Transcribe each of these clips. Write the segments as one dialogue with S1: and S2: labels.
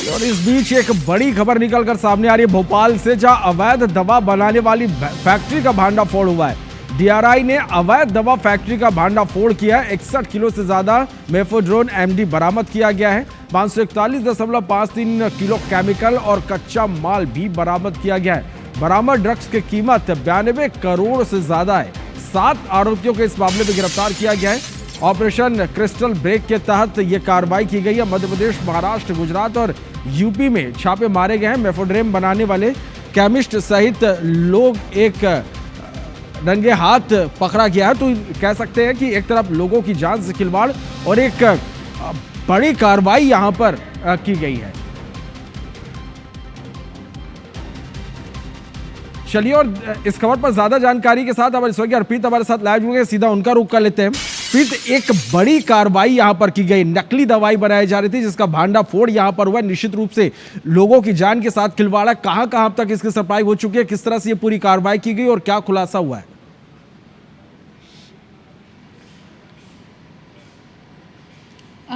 S1: और इस बीच एक बड़ी खबर निकलकर सामने आ रही है भोपाल से, जहां अवैध दवा बनाने वाली फैक्ट्री का भांडाफोड़ हुआ है। डीआरआई ने अवैध दवा फैक्ट्री का भांडाफोड़ किया है। 61 किलो से ज्यादा मेफोड्रोन एमडी बरामद किया गया है। 541.53 किलो केमिकल और कच्चा माल भी बरामद किया गया है। बरामद ड्रग्स की कीमत 92 करोड़ से ज्यादा है। 7 आरोपियों को इस मामले में गिरफ्तार किया गया है। ऑपरेशन क्रिस्टल ब्रेक के तहत यह कार्रवाई की गई है। मध्य प्रदेश, महाराष्ट्र, गुजरात और यूपी में छापे मारे गए हैं। मेफोड्रेम बनाने वाले केमिस्ट सहित लोग एक रंगे हाथ पकड़ा गया है। तो कह सकते हैं कि एक तरफ लोगों की जान से खिलवाड़ और एक बड़ी कार्रवाई यहां पर की गई है। चलिए, और इस खबर पर ज्यादा जानकारी के साथ हमारे सहयोगी अर्पित हमारे साथ लाइव जुड़े, सीधा उनका रुख कर लेते हैं। फिर एक बड़ी कार्रवाई यहां पर की गई। नकली दवाई बनाई जा रही थी जिसका भांडाफोड़ यहां पर हुआ। निश्चित रूप से लोगों की जान के साथ खिलवाड़ा। कहां कहां तक इसकी सप्लाई हो चुकी है, किस तरह से ये पूरी कार्रवाई की गई और क्या खुलासा हुआ है?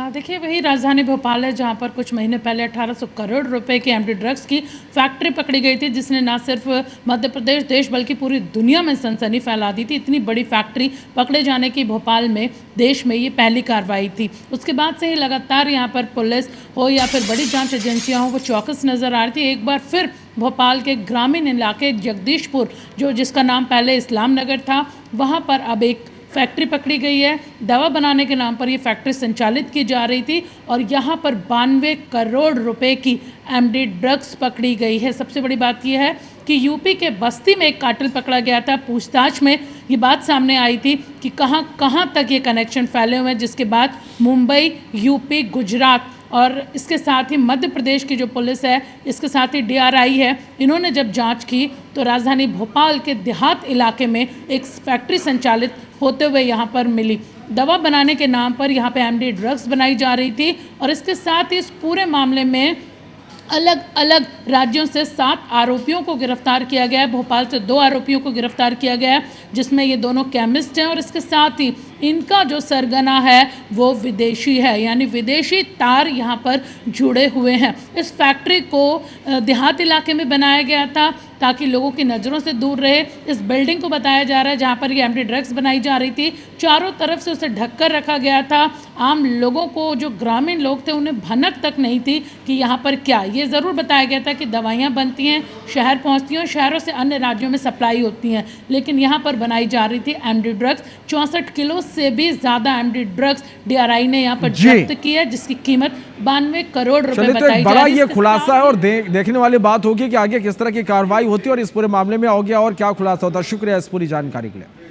S2: देखिए, वही राजधानी भोपाल है जहां पर कुछ महीने पहले 1800 करोड़ रुपए की एमडी ड्रग्स की फैक्ट्री पकड़ी गई थी, जिसने न सिर्फ मध्य प्रदेश, देश बल्कि पूरी दुनिया में सनसनी फैला दी थी। इतनी बड़ी फैक्ट्री पकड़े जाने की भोपाल में, देश में ये पहली कार्रवाई थी। उसके बाद से ही लगातार यहाँ पर पुलिस हो या फिर बड़ी जाँच एजेंसियाँ हो, वो चौकस नज़र आ रही थी। एक बार फिर भोपाल के ग्रामीण इलाके जगदीशपुर, जिसका नाम पहले इस्लाम नगर था, वहाँ पर अब एक फैक्ट्री पकड़ी गई है। दवा बनाने के नाम पर ये फैक्ट्री संचालित की जा रही थी और यहाँ पर 92 करोड़ रुपए की एमडी ड्रग्स पकड़ी गई है। सबसे बड़ी बात यह है कि यूपी के बस्ती में एक कार्टेल पकड़ा गया था। पूछताछ में ये बात सामने आई थी कि कहाँ कहाँ तक ये कनेक्शन फैले हुए हैं, जिसके बाद मुंबई, यूपी, गुजरात और इसके साथ ही मध्य प्रदेश की जो पुलिस है, इसके साथ ही डीआरआई है, इन्होंने जब जांच की तो राजधानी भोपाल के देहात इलाके में एक फैक्ट्री संचालित होते हुए यहाँ पर मिली। दवा बनाने के नाम पर यहाँ पे एमडी ड्रग्स बनाई जा रही थी और इसके साथ ही इस पूरे मामले में अलग अलग राज्यों से 7 आरोपियों को गिरफ्तार किया गया है। भोपाल से 2 आरोपियों को गिरफ्तार किया गया है, जिसमें ये दोनों केमिस्ट हैं और इसके साथ ही इनका जो सरगना है वो विदेशी है, यानी विदेशी तार यहाँ पर जुड़े हुए हैं। इस फैक्ट्री को देहात इलाके में बनाया गया था ताकि लोगों की नज़रों से दूर रहे। इस बिल्डिंग को बताया जा रहा है जहाँ पर ये एमडी ड्रग्स बनाई जा रही थी, चारों तरफ से उसे ढककर रखा गया था। आम लोगों को, जो ग्रामीण लोग थे, उन्हें भनक तक नहीं थी कि यहाँ पर क्या। ये ज़रूर बताया गया था कि दवाइयाँ बनती हैं, शहर पहुँचती हैं, शहरों से अन्य राज्यों में सप्लाई होती हैं, लेकिन यहाँ पर बनाई जा रही थी एमडी ड्रग्स। 64 किलो से भी ज़्यादा एमडी ड्रग्स डीआरआई ने यहाँ पर जब्त की है, जिसकी कीमत 92 करोड़ रुपए बताई जा रही है।
S1: बड़ा ये खुलासा है और देखने वाली बात होगी कि आगे किस तरह की कार्रवाई होती है और इस पूरे मामले में हो गया और क्या खुलासा होता है। शुक्रिया इस पूरी जानकारी के लिए।